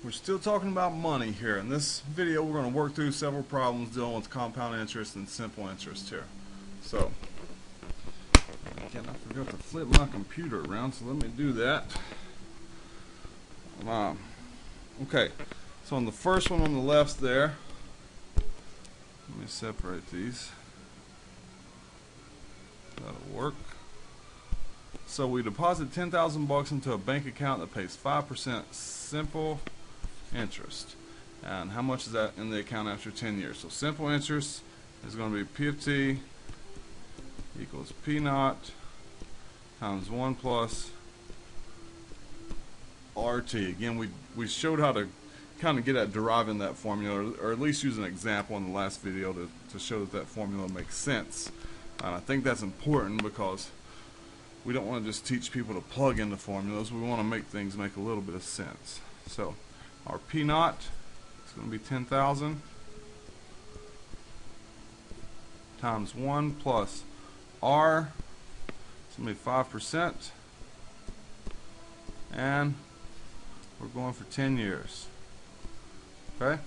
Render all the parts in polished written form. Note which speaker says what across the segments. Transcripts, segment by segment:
Speaker 1: We're still talking about money here. In this video, we're going to work through several problems dealing with compound interest and simple interest here. So, again, I forgot to flip my computer around, so let me do that. Okay, so on the first one on the left there, let me separate these. That'll work. So we deposit $10,000 into a bank account that pays 5% simple interest. And how much is that in the account after 10 years? So simple interest is going to be P of T equals P naught times 1 plus RT. Again, we showed how to kind of get at deriving that formula, or at least use an example in the last video to show that that formula makes sense. And I think that's important because we don't want to just teach people to plug into formulas. We want to make things make a little bit of sense. So our P naught is going to be 10,000 times 1 plus R. It's going to be 5%. And we're going for 10 years. Okay?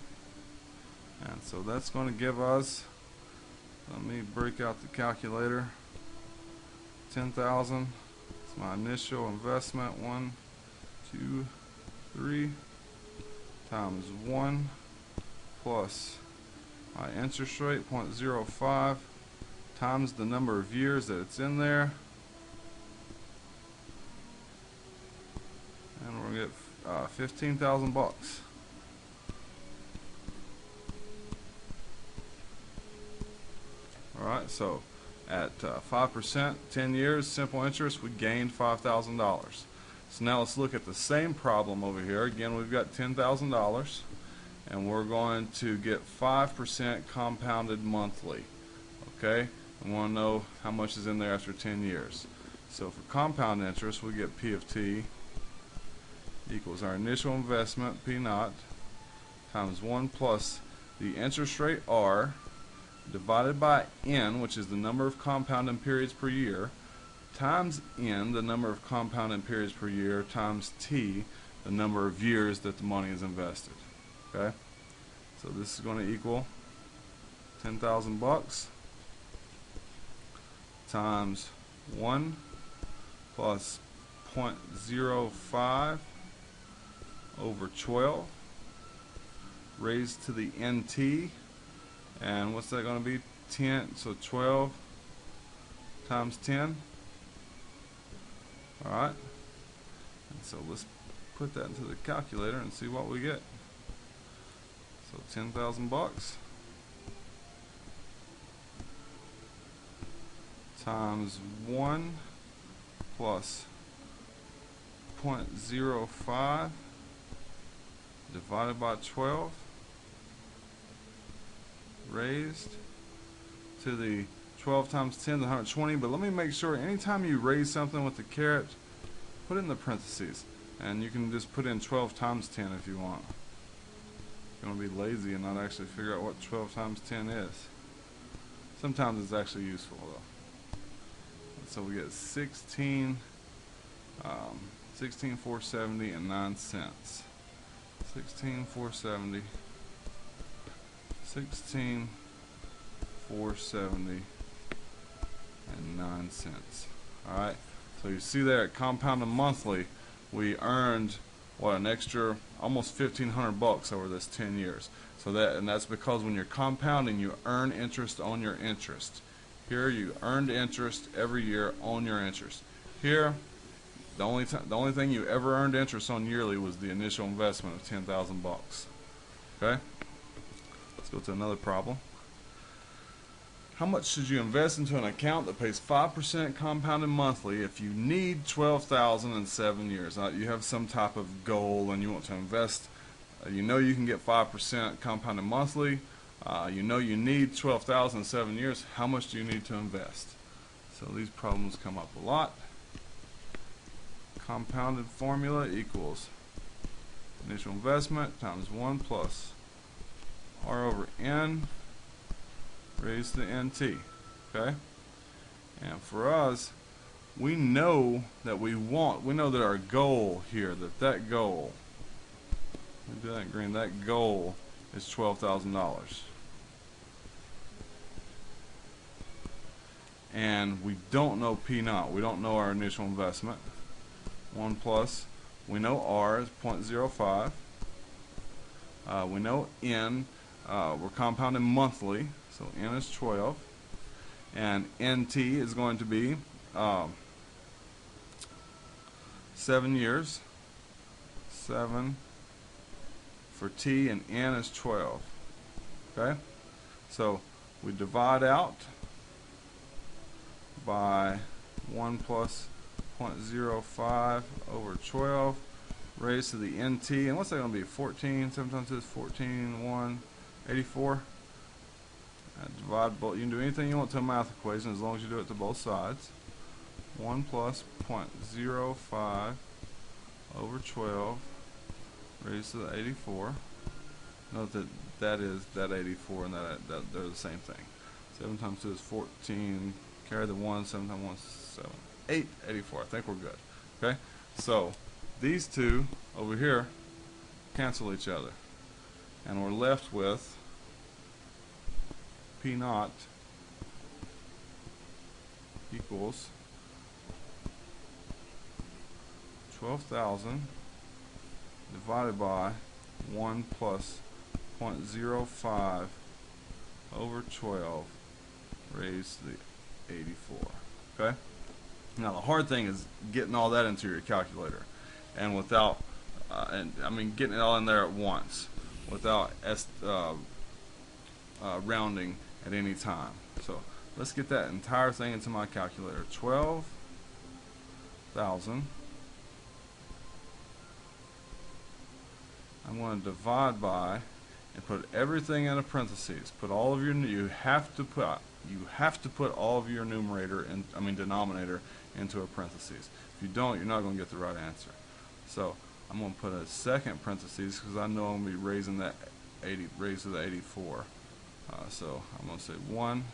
Speaker 1: And so that's going to give us, let me break out the calculator, 10,000. It's my initial investment. 1, 2, 3 times 1 plus my interest rate 0.05 times the number of years that it's in there, and we're gonna get 15,000 bucks. Alright, so at 5%, 10 years, simple interest, we gained $5,000. So now let's look at the same problem over here. Again, we've got $10,000, and we're going to get 5% compounded monthly. Okay, we want to know how much is in there after 10 years. So for compound interest, we get P of T equals our initial investment, P naught, times 1 plus the interest rate, R, divided by N, which is the number of compounding periods per year, times N, the number of compounding periods per year, times T, the number of years that the money is invested. Okay? So this is going to equal 10,000 bucks times 1 plus 0.05 over 12 raised to the NT. And what's that going to be? 10. So 12 times 10. Alright. And so let's put that into the calculator and see what we get. So 10,000 bucks times 1 plus 0.05 divided by 12 raised to the 12 times 10 is 120. But let me make sure, anytime you raise something with the caret, put it in the parentheses, and you can just put in 12 times 10 if you want. You're going to be lazy and not actually figure out what 12 times 10 is. Sometimes it's actually useful though. So we get 16,470 and 9 cents. 16,470 and 9 cents. Alright, so you see there at compounded monthly, we earned what, an extra almost 1,500 bucks over this 10 years. So that's because when you're compounding, you earn interest on your interest. Here you earned interest every year on your interest. Here, the only thing you ever earned interest on yearly was the initial investment of 10,000 bucks. Okay? Let's go to another problem. How much should you invest into an account that pays 5% compounded monthly if you need 12,000 in 7 years? You have some type of goal and you want to invest. You know you can get 5% compounded monthly. You know you need 12,000 in 7 years. How much do you need to invest? So these problems come up a lot. Compounded formula equals initial investment times 1 plus R over N raised to NT. Okay? And for us, we know that we know that our goal here, that goal We do that in green. That goal is $12,000. And we don't know P naught. We don't know our initial investment. 1 plus. We know R is 0.05. We know N. We're compounding monthly, so N is 12. And NT is going to be 7 years. 7 for T, and N is 12. Okay? So we divide out by 1 plus 0.05 over 12 raised to the NT, and what's that going to be? 14, 7 times 2 is 14, 1, 84. Divide both. You can do anything you want to a math equation as long as you do it to both sides. 1 plus 0.05 over 12 raised to the 84. Note that that is that 84 and that they're the same thing. 7 times 2 is 14. Carry the 1. 7 times 1 is 7. 8, 84. I think we're good. Okay? So these two over here cancel each other. And we're left with P naught equals 12,000 divided by 1 plus 0.05 over 12 raised to the 84. Okay? Now the hard thing is getting all that into your calculator, and without, getting it all in there at once, without rounding at any time. So let's get that entire thing into my calculator. 12,000. I'm going to divide by and put everything in a parentheses. Put all of your you have to put all of your numerator and denominator into a parentheses. If you don't, you're not going to get the right answer. So I'm going to put a second parentheses because I know I'm going to be raising that raised to the 84. So I'm going to say 1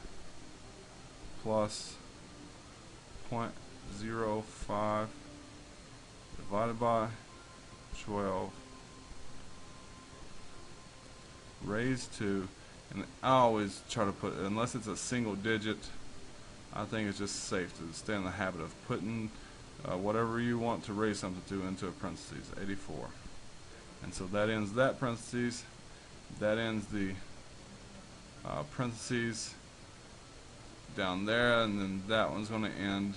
Speaker 1: plus 0.05 divided by 12 raised to, and I always try to put, unless it's a single digit, I think it's just safe to stay in the habit of putting whatever you want to raise something to into a parentheses, 84. And so that ends that parentheses, that ends the parentheses down there, and then that one's going to end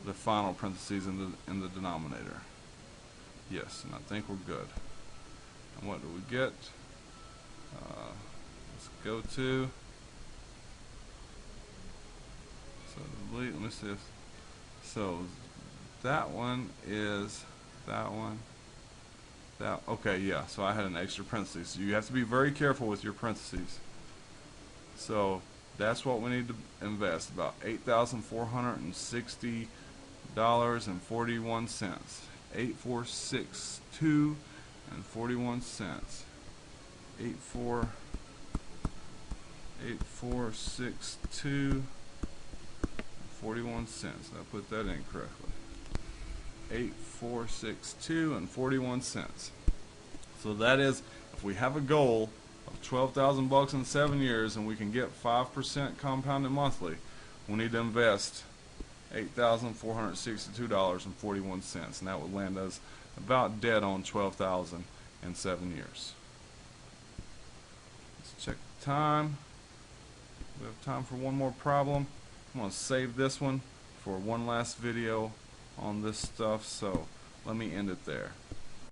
Speaker 1: the final parentheses in the denominator. Yes, and I think we're good. And what do we get? Let's go to, so delete, let me see if, so that one is that one, that, okay, yeah, so I had an extra parentheses. So you have to be very careful with your parentheses. So that's what we need to invest, about $8,460.41. 8,462 and 41 cents. 8,462 41 cents. I put that in correctly. 8,462 and 41 cents. So that is, if we have a goal of 12,000 bucks in 7 years and we can get 5% compounded monthly, we need to invest $8,462.41, and that would land us about dead on 12,000 in 7 years. Let's check the time. We have time for one more problem. I'm going to save this one for one last video on this stuff, so let me end it there.